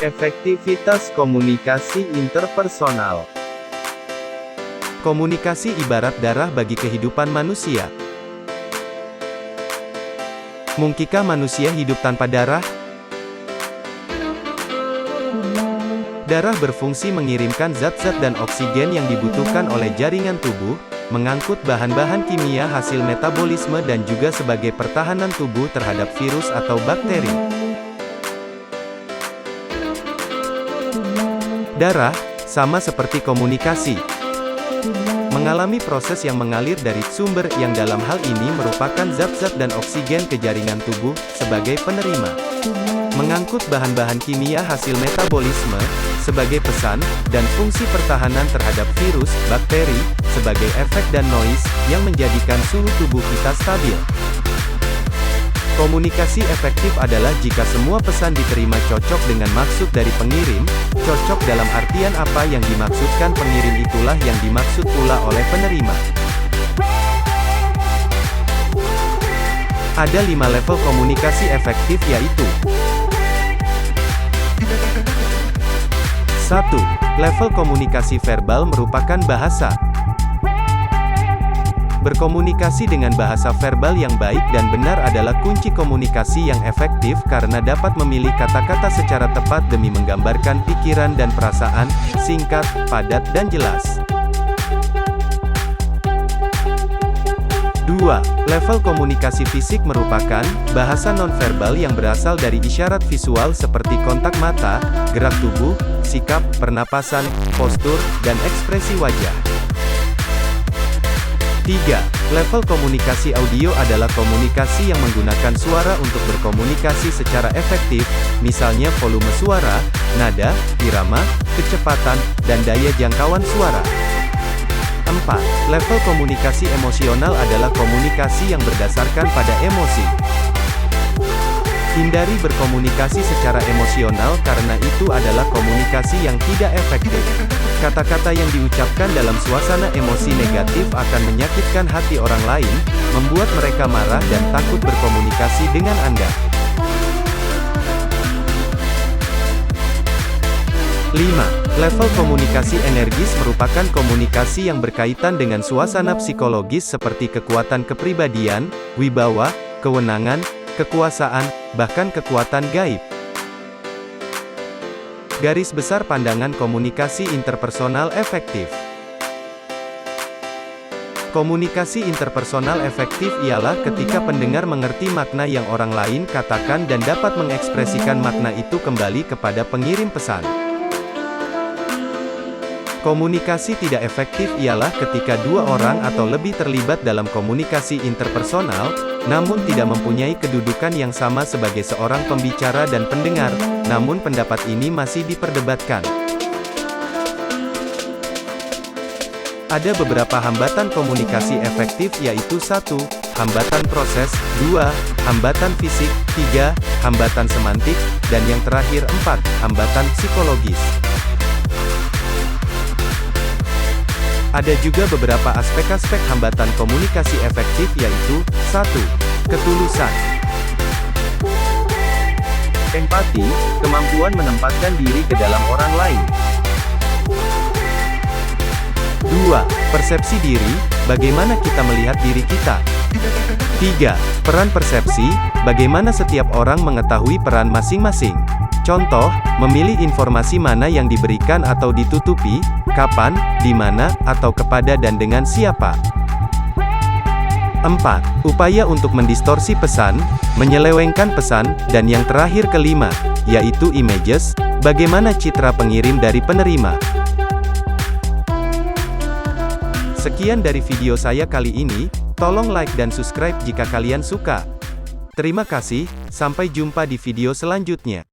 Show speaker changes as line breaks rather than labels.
Efektivitas komunikasi interpersonal.
Komunikasi ibarat darah bagi kehidupan manusia. Mungkinkah manusia hidup tanpa darah? Darah berfungsi mengirimkan zat-zat dan oksigen yang dibutuhkan oleh jaringan tubuh, mengangkut bahan-bahan kimia hasil metabolisme dan juga sebagai pertahanan tubuh terhadap virus atau bakteri. Darah, sama seperti komunikasi, mengalami proses yang mengalir dari sumber yang dalam hal ini merupakan zat-zat dan oksigen ke jaringan tubuh, sebagai penerima. Mengangkut bahan-bahan kimia hasil metabolisme, sebagai pesan, dan fungsi pertahanan terhadap virus, bakteri, sebagai efek dan noise, yang menjadikan suhu tubuh kita stabil. Komunikasi efektif adalah jika semua pesan diterima cocok dengan maksud dari pengirim, cocok dalam artian apa yang dimaksudkan pengirim itulah yang dimaksud pula oleh penerima. Ada 5 level komunikasi efektif yaitu 1. Level komunikasi verbal merupakan bahasa. Berkomunikasi dengan bahasa verbal yang baik dan benar adalah kunci komunikasi yang efektif karena dapat memilih kata-kata secara tepat demi menggambarkan pikiran dan perasaan, singkat, padat dan jelas. 2. Level komunikasi fisik merupakan bahasa nonverbal yang berasal dari isyarat visual seperti kontak mata, gerak tubuh, sikap, pernapasan, postur, dan ekspresi wajah. 3. Level komunikasi audio adalah komunikasi yang menggunakan suara untuk berkomunikasi secara efektif, misalnya volume suara, nada, irama, kecepatan, dan daya jangkauan suara. 4. Level komunikasi emosional adalah komunikasi yang berdasarkan pada emosi. Hindari berkomunikasi secara emosional karena itu adalah komunikasi yang tidak efektif. Kata-kata yang diucapkan dalam suasana emosi negatif akan menyakitkan hati orang lain, membuat mereka marah dan takut berkomunikasi dengan Anda. 5. Level komunikasi energis merupakan komunikasi yang berkaitan dengan suasana psikologis seperti kekuatan kepribadian, wibawa, kewenangan, kekuasaan, bahkan kekuatan gaib. Garis besar pandangan komunikasi interpersonal efektif. Komunikasi interpersonal efektif ialah ketika pendengar mengerti makna yang orang lain katakan dan dapat mengekspresikan makna itu kembali kepada pengirim pesan. Komunikasi tidak efektif ialah ketika dua orang atau lebih terlibat dalam komunikasi interpersonal, namun tidak mempunyai kedudukan yang sama sebagai seorang pembicara dan pendengar, namun pendapat ini masih diperdebatkan. Ada beberapa hambatan komunikasi efektif yaitu 1. Hambatan proses, 2. Hambatan fisik, 3. Hambatan semantik, dan yang terakhir 4. Hambatan psikologis. Ada juga beberapa aspek-aspek hambatan komunikasi efektif yaitu 1. Ketulusan.
Empati, kemampuan menempatkan diri ke dalam orang lain.
2. Persepsi diri, bagaimana kita melihat diri kita. 3. Peran persepsi, bagaimana setiap orang mengetahui peran masing-masing. Contoh, memilih informasi mana yang diberikan atau ditutupi, kapan, di mana, atau kepada dan dengan siapa. 4. Upaya untuk mendistorsi pesan, menyelewengkan pesan, dan yang terakhir kelima, yaitu images, bagaimana citra pengirim dari penerima. Sekian dari video saya kali ini, tolong like dan subscribe jika kalian suka. Terima kasih, sampai jumpa di video selanjutnya.